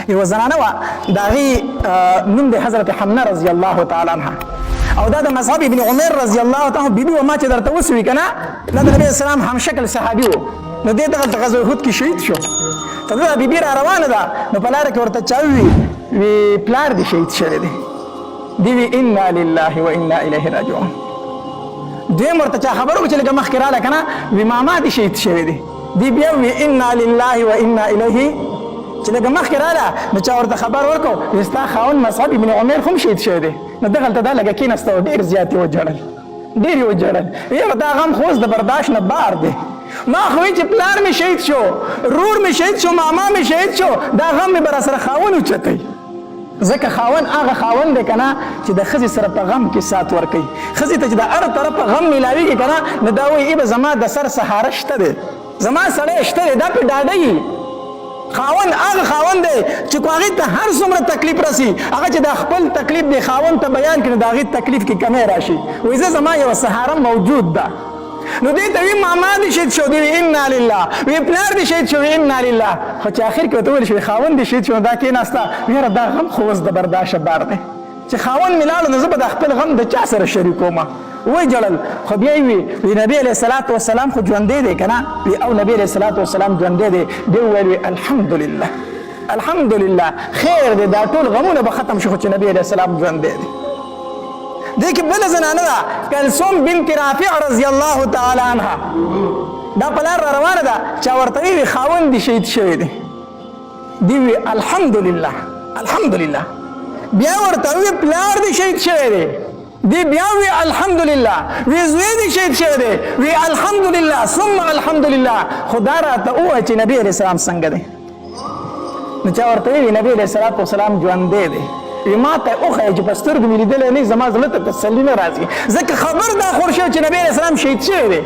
یو زنانه وه د هغې نوم دی حضرت حمنه رضی الله تعالی عنها او دا د مصعب ابن عمر رضی الله تعالی بیبي و ما چې درته وسوي که نه دا د نبي اسلام همشکل صحابي و نو دې دغلته غزوه احد کې شهید شو ته دا بیبي را روانه ده نو په لاره کې ورته چا وي پلار دې شهید شوی دی دی وی انا لله و انا الیه راجعون دویم ورته چا خبر وکړو چې لږه مخکې راله که نه وي ماما دې شهید شوی دی دی بیا وی انا لله و انا الیه چې لږه مخکې راله نو چا ورته خبر ورکړو ستا خاوند مصعب ابن عمر خو هم شهید شوی دی نو دغلته دا لږه کېناسته او ډېر زیات یې وجړل ډېر یې وجړل یاره دا غم خو اوس د برداشت نه بار دی ما خو وایي چې پلار مې شهید شو رور مې شهید شو ماما مې شهید شو دا غم مې به راسره خاوند اوچتی ځکه خاوند هغه خاوند دی که نه چې د ښځې سره په غم کې سات ورکوي ښځې ته چې د هر طرفه غم میلاویږي که نه نو دا وایي ای به زما د سر سهاره شته دی زما سړی شته دی دا پې ډاډه خاوند هغه خاوند دی چې کو هغې ته هر څومره تکلیف رسي هغه چې د خپل تکلیف دی خاوند ته بیان کړي د هغې تکلیف کې کمی راشي وایي زه زما یوه سهاره موجود ده نو دې ته وی ماما دې شهید شو دی انا لله وی پلار دې شهید شو انا لله خو چې اخر کې ورته ویل شو خاوند دې شهید شو دا کېناسته یاره دا غم خو اوس د برداشته بار دی چې خاوند مې لاړو نو زه به د خپل غم د چا سره شریکومه وی جړل خو بیا یې وی نبي علیه الصلاة والسلام خو ژوندی دی که نه وی او نبي علیه الصلاة والسلام ژوندی دی دی وویل وی الحمدلله الحمدلله خیر دی دا ټول غمونه به ختم شي خو چې نبي علیه السلام ژوندی دی دې کې بله زنانه ده کلثوم بنت رافع رضی الله تعالی عنها دا په لار را روانه ده چا ورته وی خاوند دې شهید شوی دی دی وی الحمدلله الحمدلله بیا ورته وی پلار دې شهید شوی دی دی بیا وی الحمدلله وی زوی دې شهید شوی دی وی الحمدلله ثم الحمدلله خدا راته ووایه چې نبي علیه السلام څنګه دی نو چا ورته وی نبي علیه الصلاة والسلام ژوندی دی وی ما ته وښیه چې په سترګو مې لیدلی نه زما زړه ته تسلي نه راځي ځکه خبر دا خور شوی چې نبي علیه السلام شهید شوی دی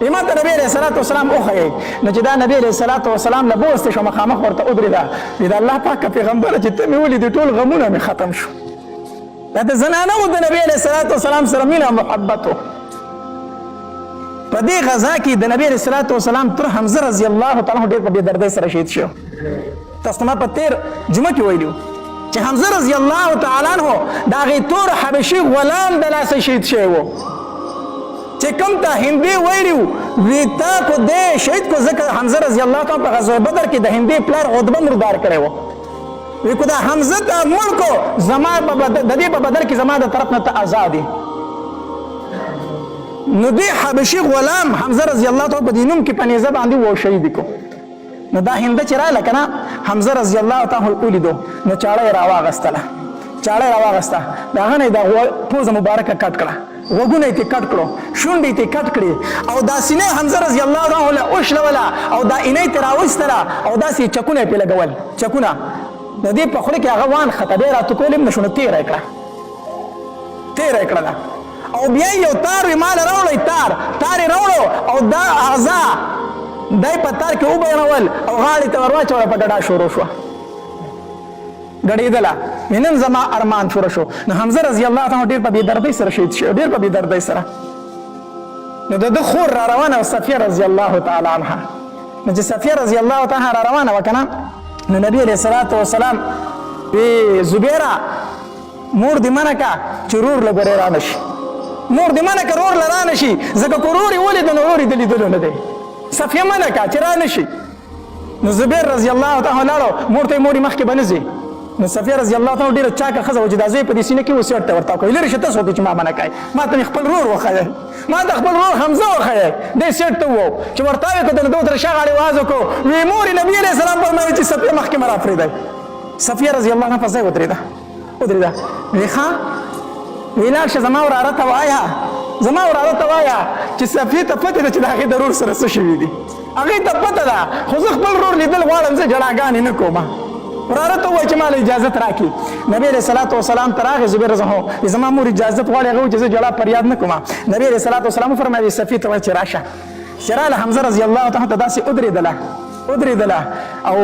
وی ما ته نبي علیه الصلاة والسلام وښیه نو چې دا نبي علیه الصلاة والسلام له بوستی شو مخامخ ورته ودرېده وی د الله پاکه پیغمبره چې ته مې ولیدې ټول غمونه مې ختم شو دا د زنانه و د نبي علیه الصلاة والسلام سره مینه محبت و په دې غزا کې د نبي علیه الصلاة والسلام تر حمزه رضی الله تعالی عنه ډېر په بېدردۍ سره شهید شو تاسو ته ما په تېر جمعه کې ویلي چې حمزه رضی الله تعالی عنه د هغې تور حبشي غلام د لاسه شهید شوی و چې کوم ته هندي ویلي وي تا په دې شهید کو ځکه حمزه رضی الله تعالی په غزوه بدر کې د هندي پلار عتبه مردار کړی و وی کو دا حمزه ته مړ کو زما د دې په بدل کې زما د طرف نه ته آزاد یې نو دې حبشي غلام حمزه رضی الله تعالی په دې نوم کې په نیزه باندې و شهید کو نو دا هنده چې راغله که نه حمزه رضی الله تعالی ولیدو نو چاړه یې راواغستله چاړه یې راواغسته د هغه نه یې دا پوزه مبارکه کټ کړه غوږونه یې ترې کټ کړو شونډې یې ترې کټ کړې او دا سینې حمزه رضی الله تعالی له وشلوله او دا اینۍ ترې راویستله او داسې چکونه یې پرې لګول چکونه د دې په خوله کې هغه وانخته بیا یې راټوکول هم نه شو نو تېره یې کړه تېره یې کړله او بیا یو تار وي ما له راوړی تار یې راوړو او دا اعضا دای په تار کې وبینول او غاړې ته ور واچوله په ګډا شروع شوه ګډېدله نن زما ارمان پوره شو نو حمزه رضی الله تعالی ډېر په بېدردۍ سره شهید شو ډېر په بېدردۍ سره نو د ده خور را روانه صفیه رضی الله تعالی عنها نو چې صفیه رضی الله تعالی را روانه وه که نه نو نبی علیه الصلاة والسلام وی زبیره مور دې منع که چې رور له ګورې را نه شي مور دې منع که رور له را نه شي ځکه که رور یې ولید نو رور یې د لیدلو نه دی صفیه منع که چې را نه شي نو زبیر رضی الله تعالی لاړو مور ته یې مورې مخکې به نه ځي نو صفیه رضی الله تعالی ډېره چاکه ښځه وه چې دا زوی په دې سینه کې وسیټ ته ورته وکړئ لرې شه تاسو ته چې ما منع کوئ ما ته مې خپل رور وښیئ ما ته خپل رور حمزه وښیئ دې سیټ ته ووو چې ورته ویې کړو نو ده ورته شغاړې واز وکړو وی مورې نبي علیه السلام فرمایي چې صفیه مخکې مه راپرېږدئ صفیه رضی الله عنها په ځای ودرېده وی ښه وی لاړ شه زما وراره ته وایه زما وراره ته وایه چې صفیې ته پته ده چې د هغې د رور سره څه شوي دي هغې ته پته ده خو زه خپل رور لیدل غواړم زه جړاګانې نه کوم وراره ته ووایه چې ما له اجازت راکړي نبي علیه الصلاة والسلام ته راغی زبیر رضی زما مور اجازت غواړي هغه وایي چې زه جړا فریاد نه کوم نبي علیه الصلاة والسلام وفرمایي صفیې ته وایه چې راشه چې راله حمزه رضی الله تعالی ته داسې ودرېدله او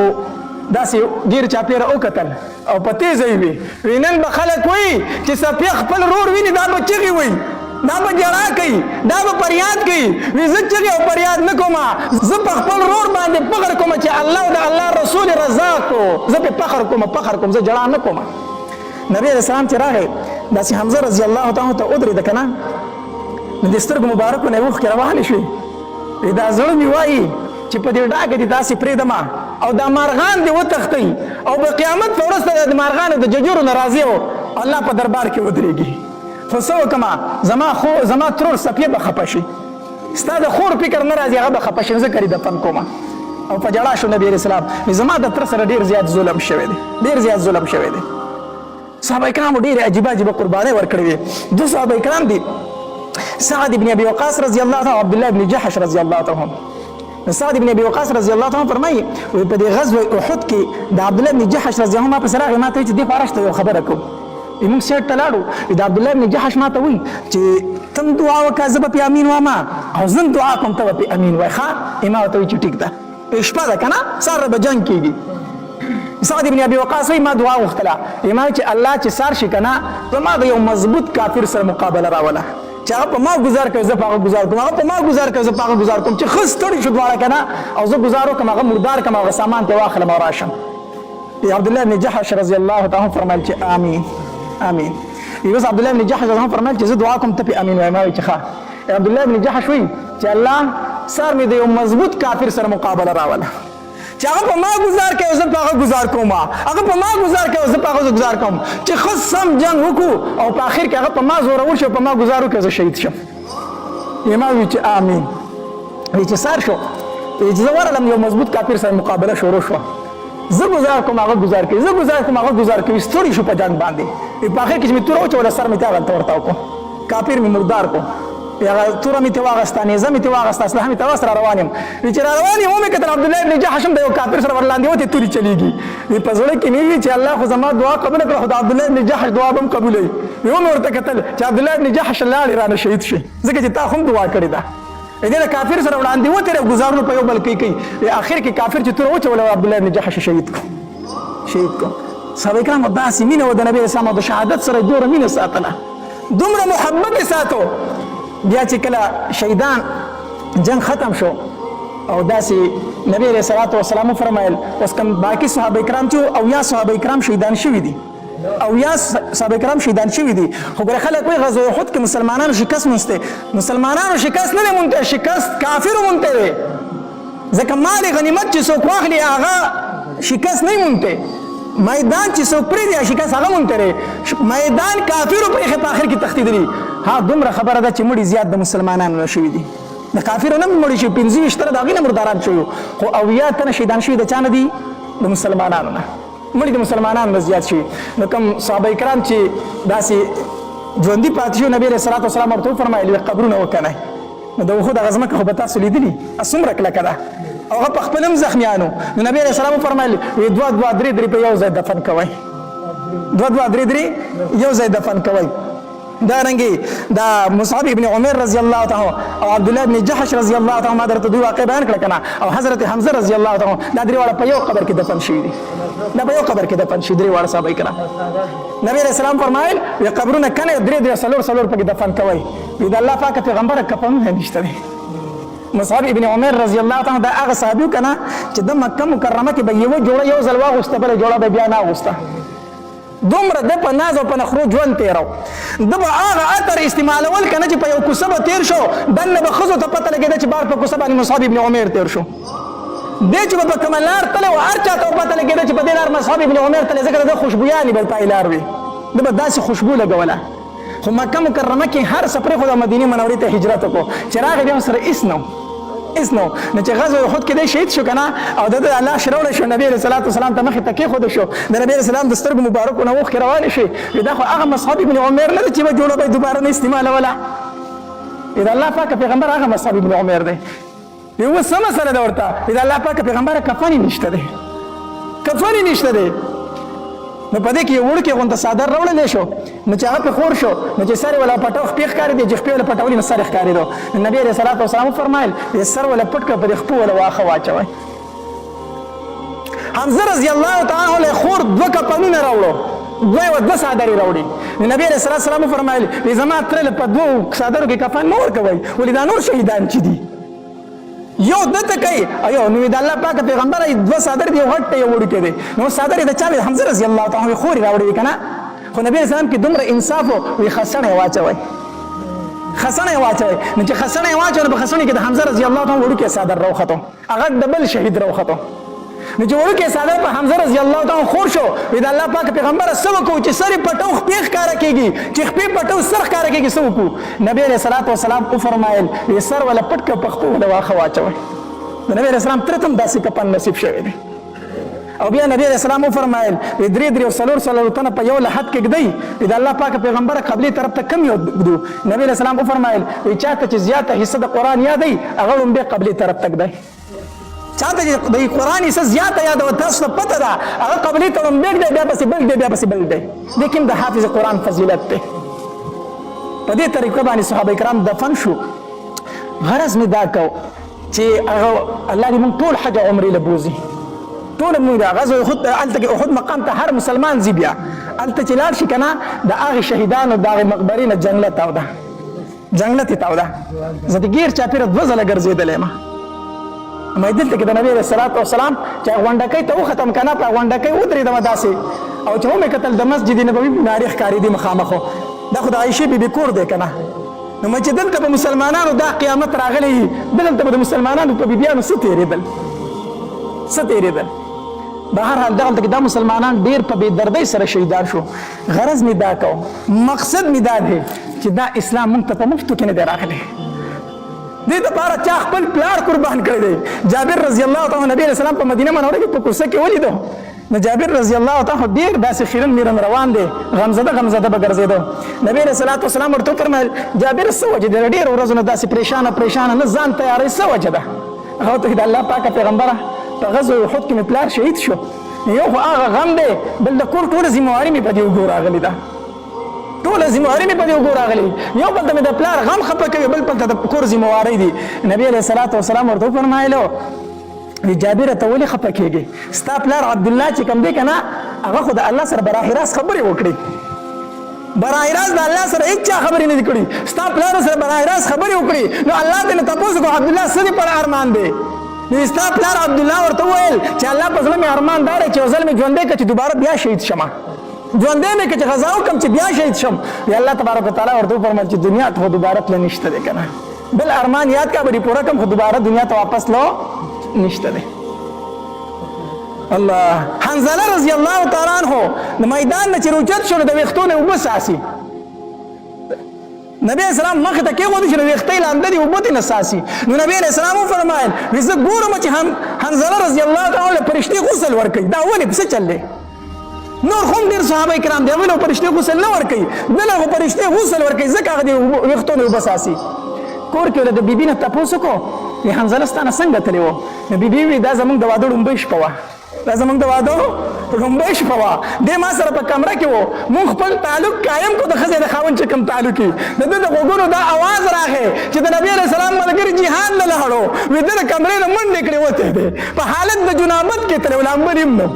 داسې ډېر چاپېره وکتل او په تیزه یې وي نن به خلک وایي چې صفیه خپل رور ویني دا به چغې وایي دا به جړا کوي دا به فریاد کوي وي زه چغې او فریاد نه کوم زه په خپل رور باندې فخر کوم چې الله او د الله رسول رضا کو زه پې فخر کوم زه جړا نه کوم نبی علیه السلام چې راغی داسې حمزه رضی الله تعالی ته ودرېده که نه نو د سترګو مبارکو نه یې اوښکې روانې شوې دا زړه مې وایي چې په دې ډاګه دې داسې پرېږدم او دا مارغان دې وتښتئ او په قیامت په ورځ ته د مارغانو د ججورو نه راضي او الله په دربار کې ودرېږي خو څه وکړم زما ترور صفیه به خفه شي ستا د خور فکر نه راځي هغه به خفه شي ځکه یې دفن کوم او په ژړا شو نبي علیه السلام زما د تره سره ډېر زیات ظلم شوی دی صحابه کرامو ډېرې عجیبه قربانۍ ورکړې وې دوه صحابه کرام دي سعد بن ابي وقاص رضی الله تعالی عبد الله بن جحش رضی الله تعالی عنه سعد بن ابي وقاص رضی الله تعالی فرمایي په دې غزوه احد کې د عبد الله بن جحش رضی الله عنه په سره ما ته چې دې فارشته یو خبره کوم موږ سیټ ته لاړو د عبد الله بن جحش ما ته وایي چې تم دعا وکړه زه به پې امین واما او زه دعا کوم ته به پې امین وایي ښه ما ورته وایي چې ټیک ده شپه ده که نه سهار به جنګ کېږي سعد بن ابي وقاص ما دعا وغوښتله ما چې الله چې سار شي که نه په ما د یو مضبوط کافر سره مقابله راوله چې هغه په ما ګزار کوي زه په هغه ګزار کوم هغه په ما ګزار کوي زه په هغه ګزار کوم چې ښه ستړي شو دواړه که نه او زه ګزار وکړم هغه مردار کړم هغه سامان ته واخلم او راشم عبدالله بن جحش رضی الله تعالی فرمایل چې آمین اوس عبدالله بن جحش رضی الله فرمایل چې زه دعا کوم ته پې امین وایم ما وایي چې ښه عبدالله بن جحش وایي چې الله سر مې د یو مضبوط کافر سره مقابله راوله چې هغه په ما ګزار کوي زه په هغه ګزار کوم هغه په ما ګزار کوي زه په هغه ګزار کوم چې ښه سم جنګ وکړو او په آخر کې هغه په ما زورور شي او په ما ګزار وکړي زه شهید شم ما وایي چې آمین وایي چې سار شو چې زه ورغلم یو مضبوط کافر سره مقابله شروع شوه زه ګزار کوم هغه ګزار کوي زه ګزار کوم هغه ګزار کوي ستړي شو په جنګ باندې په آخر کې چې مې توره واچوله سر مې ته هغلته ورته وکړو کافر مې مردار کړو هغه توره مې ترې واخېسته نیزه مې ترې واخېسته اسلحه مې تراس را روان یم چې را روان یم ومې کتل عبدالله بن جحش هم د یو کافر سره ورلاندې وتې تورې چلېږي په زړه کې مې وي چې الله خو زما دعا قبوله کړه خو د عبدالله بن جحش دعا به هم قبولوي ومې ورته کتل چې عبدالله بن جحش لاړې رانه شهید شي ځکه چې تا هم دعا کړې ده دې د کافر سره وړاندې وتې ګزارونه په یو بل کوي آخر کې کافر چې توره وچوله عبدالله بن جحش شهید کړو صحابه کرامو داسې مینه وه د نبي اسلام او د شهادت سره دومره مینه ساتله دومره محبت یې ساتو بیا چې کله شهیدان جنگ ختم شو او داسې نبی علیه الصلاة والسلام وفرمایل اوس کوم باقي صحابه کرام چې اویا صحابه کرام شهیدان شوي دي خو ګوره خلک وایي غزوه احد کې مسلمانانو شکست مونځته مسلمانانو شکست نه دی مونځته شکست کافرو مونځته دی ځکه مال غنیمت چې څوک واخلي هغه شکست نه مونځته میدان چې څوک پرېږدي شکست هغه مونځته دی میدان کافرو پرېښې په آخر کې تښتېدلي ها دومره خبره ده چې مړي زیات د مسلمانانو نه شوي دي د کافرو نه مړي شوي 25 تنه د هغوی نه مرداران شوي خو اویا تنه شهیدان شوي د چا نه دي د مسلمانانو نه مړي د مسلمانانو نه زیات شوي نو کوم صحابه کرام چې داسې ژوندي پاتې شوي نبي علیه الصلاة والسلام ورته وفرمایل قبرونه وکنئ نو د احد هغه ځمکه خو به تاسو لیدلي څومره کلکه ده او هغه په خپل هم زخمیانو نو نبي علیه السلام وفرمایل دوه درې په یو ځای دفن کوئ دوه درې یو ځای دفن کوئ دارنګي دا مصعب ابن عمر رضی الله تعالی او عبد الله ابن جحش رضی الله تعالی ما درته دوی واقع بیان کړ کنه او حضرت حمزه رضی الله تعالی دا درې واړه په یو قبر کې دفن شوي دي درې واړه صحابه کرام نبی رسول الله فرمایل یا قبرونه کنه درې سلور په کې دفن کوي دا الله پاک پیغمبر کفنونه نشته دي مصعب ابن عمر رضی الله تعالی دا هغه صحابي کنه چې د مکه مکرمه کې به یو جوړه یو ځل واغوسته بل جوړه به بیا نه واغوسته دومره د په ناز او په نخرو ژوند تېرو د به هغه عطر استعمالول که نه چې په یو کوڅه به تېر شو دننه به ښځو ته پته لګېده چې بار په کوڅه باندې مصعب ابن عمر تېر شو دی چې به په کومه لار تللی و هر چا ته پته لګېده چې په دې لار مصعب ابن عمر تللی ځکه د ده خوشبویانې به پای لار وي ده به داسې خوشبو لګوله خو مکه مکرمه کې هر څه پرېښود او مدینې منورې ته هجرت وکړو چې راغی بیا ورسره هېڅ نو چې غزوه احد کې دی شهید شو که نه او د الله شروړی شو نبي علیه صلات وسلام ته مخې ته کېښودل شو د نبي علیه سلام د سترګو مبارکو نه اوښکې روانې شوې دا خو هغه مصعب ابن عمر نه دی چې به جوړه به یې دوباره نه استعمالوله د الله پاکه پیغمبر هغه مصعب ابن عمر دی اوس څه مسله ده ورته د الله پاکه پیغمبره کفن یې نشته دی نو په دې کې یو وړوکی غونته څادر راوړلی شو نو چې هغه پې خور شو نو چې سر یې وله پټو خپې ښکارېدې چې خپې وله پټولې نو سر یې ښکارېدو نبي علیه صلات وسلام وفرمایل سر وله پټ کړه په دې خپو وله واښه واچوئ حمزه رضی الله تعالی عنه خور 2 کفنونه راوړو دوه څادرې راوړي. نبی علیه الصلاة والسلام وفرمایل زما تره په دوو څادرو کې کفن مه ورکوئ، ولې دا نور شهیدان چې دي یو دته کوي ایو نو د الله پاک پیغمبر دوه څادر دی، یو غټ دی یو وړوکی دی. نو څادر یې د چا دی؟ حمزه رضی الله تعالی عنه خورې راوړې که نه. خو نبي علیه السلام کې دومره انصاف و، وایي خسڼه یې واچوئ، خسڼه یې واچوئ. نو چې خسڼه یې واچوه نو په خسڼې کې د حمزه رضی الله تعالی عنه وړوکی څادر راوختو، هغه د بل شهید راوختو. نو چې وړوکی څادر په حمزه رضی الله تعالی عنه خور شو، وایي د الله پاک پیغمبره څه وکړو چې سر یې پټو خپې ښکاره کېږي، چې خپې پټو سر ښکاره کېږي، څه وکړو؟ نبي علیه الصلاة والسلام وفرمایل وایي سر وله پټ کړه، په خپو وله واښه واچوئ. د نبی علیه السلام تره ته هم داسې کفن نصیب شوی دی. او بیا نبی علیه السلام وفرمایل درې او څلور تنه په یو لحد کې ږدئ، د الله پاک پیغمبره قبلې طرف ته کم یو ږدو. نبی علیه السلام وفرمایل چاته چې زیاته حصه د قرآن یادوي هغه لومبې قبلې طرف ته ږدئ. چاته چې د قرآن حصه زیاته یاده وه تاسو ته پته ده هغه قبلې ته لومبې ږدئ، بیا پسې بل ږدئ، بیا پسې بل ږدئ. دې کې هم د حافظ قرآن فضیلت دی. په دې طریقه باندې صحابه کرام دفن شو. غرض مې دا کو چې هغه الله دې موږ ټول حج عمرې له بوځي، ټول موږ د غزوه احد هلته کې احد مقام ته هر مسلمان ځي. بیا هلته چې لاړ شي که نه د هغې شهیدانو د هغې مقبرې نه جنګله تاوده، جنګله تې تاوده. زه د ګیر چاپېره 2 ځله ګرځېدلی یم. ما دلته کې د نبي علیه الصلاة والسلام چې غونډکۍ ته وختم که نه، په غونډکۍ ودرېدم داسې، او چې ومې کتل د مسجد نبوي نارې ښکارېدې مخامخ. دا خو د عایشې بیبي کور دی که نه. نو چې دلته به مسلمانانو دا قیامت راغلی، دلته به د مسلمانانو په بیبیانو څه تېرېدل، څه تېرېدل. بهرحال دغلته کې دا مسلمانان ډېر په بې دردۍ سره شهیدان شو. غرض مې دا کو، مقصد مې دا دی چې دا اسلام موږ ته په مفتو کې نه دی راغلی. دې دپاره چا خپل پلار قربان کړی دی. جابر رضی الله تعالی نبی علیه السلام په مدینه منوره کې په کوڅه کې ولیدو. نو جابر رضی الله تعالی ډېر داسې خیرن میرن روان دی، غمزده غمزده به ګرځېده. نبی علیه الصلاة والسلام ورته وفرمیل جابر څه وجه دی؟ ډېرو ورځو نه داسې پریشانه نه ځان تیاروي، څه وجه ده؟ هغه ورته د الله پاکه پیغمبره په غزوه احد کې مې پلار شهید شو. یو خو هغه غم دی، بل د کور ټوله ذمهواري مې په دې اوږو راغلې ده، ټوله ذمهواري مې په دې اوږو راغلې. یو بل ته مې د پلار غم خفه کوي، بل ته د کور ذمهوارۍ دي. نبي علیه الصلاة والسلام ورته وفرمایلو جابر ته ولې خفه کېږې؟ ستا پلار عبدالله چې کوم دی که نه هغه خو د الله سره براه راست خبرې وکړي، براه راست د الله سره هېڅ چا خبرې نه دي کړي. ستا پلار سره براه راست خبرې وکړي. نو الله دې نه تپوس وکړو عبدالله څه دې پر ارمان دی؟ نو ستا پلار عبدالله ورته وویل چې الله په زړه مې ارمان دا دی چې یو ځل مې ژوندی کړه چې دوباره بیا شهید شمه، ژوندی مې کړه چې غزا وکړم چې بیا شهید شم. بیا الله تبارک وتعالی ورته وفرمیل چې دنیا ته خو دوباره تله نشته دی که نه، بل ارمان یاد کړه به دې پوره کړم، خو دوباره دنیا ته واپس لو نشته دی. الله حنظله رضی الله تعالی عنہ د میدان نه چې روچت شو نو د ویښتو نه اوبه څاڅي. نبی اسلام مخ ته کېښودی چې د ویښتۍ لامده دي اوبه ترې نه څاڅي. نو نبی علیه السلام وفرمایل زه ګورم چې حنظله رضی الله تعالی عنہ فرشتې غسل ورکوي، دا ولې څه چل دی؟ نور خو هم ډېر صحابه کرام دي هغوی له فرشتې غسل نه ورکوي، دله خو فرشتې غسل ورکوي ځکه هغه د ویښتو نه اوبه څاڅي. کور کې د بیبي نه تپوس وکړو حنظله ستا نه څنګه تللی و؟ نو بیبي وایي دا زموږ د واده ړومبۍ شپه وه، دا زموږ د واده ړومبۍ شپه وه. دی ما سره په کمره کې و، موږ خپل تعلق قایم کړو د ښځې د خاوند چې کوم تعلق وي. د ده د غوږونو دا اواز راغی چې د نبي علیه السلام ملګري جهاد نه لاړو، وایي ده د کمرې نه منډې کړې وتی دی، په حالت د جنابت کې تللی و، لامبل هم نه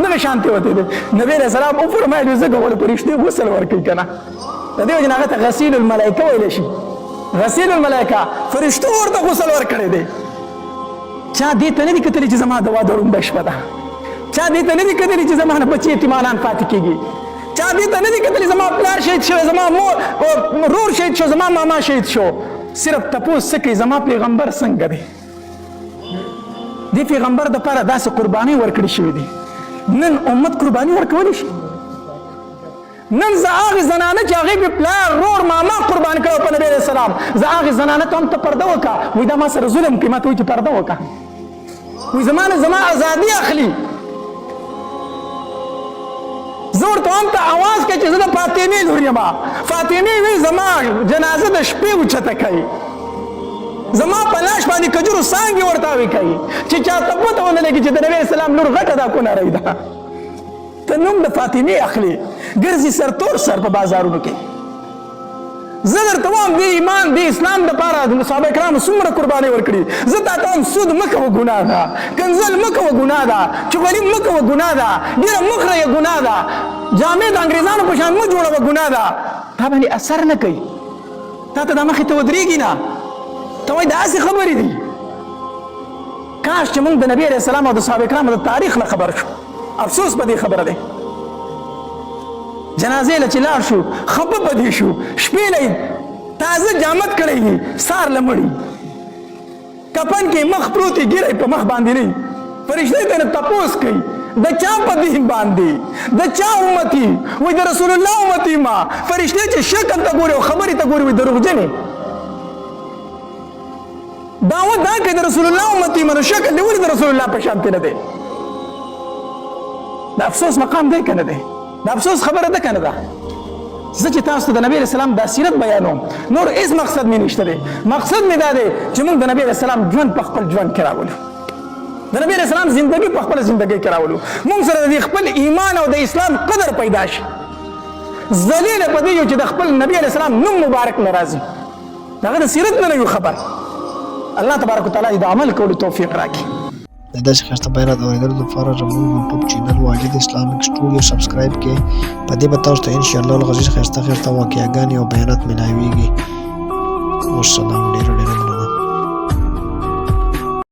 دغه شانتې وتی دی. نبي علیه السلام وفرمایل ځکه ولې فرشتې غسل ورکوي که نه، د دې وجې نه هغه ته غسیل الملایکه ویلی شي. غسیل الملایکه فرشتو ورته غسل ورکړی دی. چا دې ته نه دي کتلي چې زما د واده ړومبۍ شپه ده، چا دې ته نه دي کتلي چې زما نه بچي یتیمانان پاتې کېږي، چا دې ته نه دي کتلي زما پلار شهید شوی، زما رور شهید شو، زما ماما شهید شو. صرف تپوس څه کوي زما پیغمبر څنګه دی؟ دې پیغمبر دپاره داسې قربانۍ ورکړې شوې دي. نن امت قرباني ورکولی شي؟ نن زه هغې زنانه چې هغې مې پلار رور ماما قربان کړی په نبي علیه السلام، زه هغې زنانه ته هم ته پرده وکړه، وایي دا ما سره ظلم کوي، ما ته وایي چې پرده وکړه، وایي زما نه زما ازادي اخلي. زه ورته وایم ته اواز کوي چې زه د فاطمې لور یم، فاطمې وایي زما جنازه د شپې اوچته کوي، زما په لاش باندې کجورو څانګې ورته کوي چې چاته پته ونه لګي چې د نبي علیه السلام لور غټه ده کونړۍ ده. ته نوم د فاطمې اخلي، ګرځي سر تور سر په بازارونو کې، زه درته وایم دې ایمان دې اسلام دپاره صحابه کرامو څومره قربانۍ ورکړي. زه تا ته وایم سود مه کوه ګناه ده، کنځل مه کوه ګناه ده، چغلي مه کوه ګناه ده، ډېره مه خورئ ګناه ده، جامې د انګریزانو په شان مه جوړوه ګناه ده. تا باندې اثر نه کوي، تا ته دا مخې ته ودرېږي نه، ته وایي داسې خبرې دي. کاش چې موږ د نبي علیه السلام او د صحابه کرامو د تاریخ نه خبر شو. افسوس په دې خبره دی. جنازې له چې لاړ شو خفه په دې شو، شپې له تازه جامد کړی وي، سار له مړي کفن کې مخ پروت وي، ګیری په مخ باندې نه وي. فرشتې ته نه تپوس کوي د چا په دین باندې، د چا امتي وایي د رسول الله امتي ما. فرشتې چې شکل ته ګوري او خبرې ته ګوري وایي دروغجنې. دعوت دا کوي د رسول الله امتي ما، نو شکل دې ولې د رسول الله په شان نه دی؟ د افسوس مقام دی که نه دی؟ د افسوس خبره ده که نه ده؟ زه چې تاسو ته د نبي علیه السلام دا سیرت بیانوم، نور هېڅ مقصد مې نشته دی. مقصد مې دا دی چې موږ د نبي علیه السلام ژوند په خپل ژوند کې راولو، د نبي علیه السلام زندګي په خپله زندګۍ کې راولو، موږ سره د خپل ایمان او د اسلام قدر پیدا شي. ذلیله په دې یو چې د خپل نبي علیه السلام نوم مبارک نه راځي، د هغه د سیرت نه یو خبر. الله تبارک وتعالی د عمل کولو توفیق راکړي. د داسې ښایسته بیانات اورېدلو لپاره زموږ یوټیوب چینل واجد اسلامیک سټوډیو سبسکرایب کړئ. په دې به تاسو ته انشاءالله العزیز ښایسته واقعیاګانې او بیانات میلاویږي. والسلام ډېره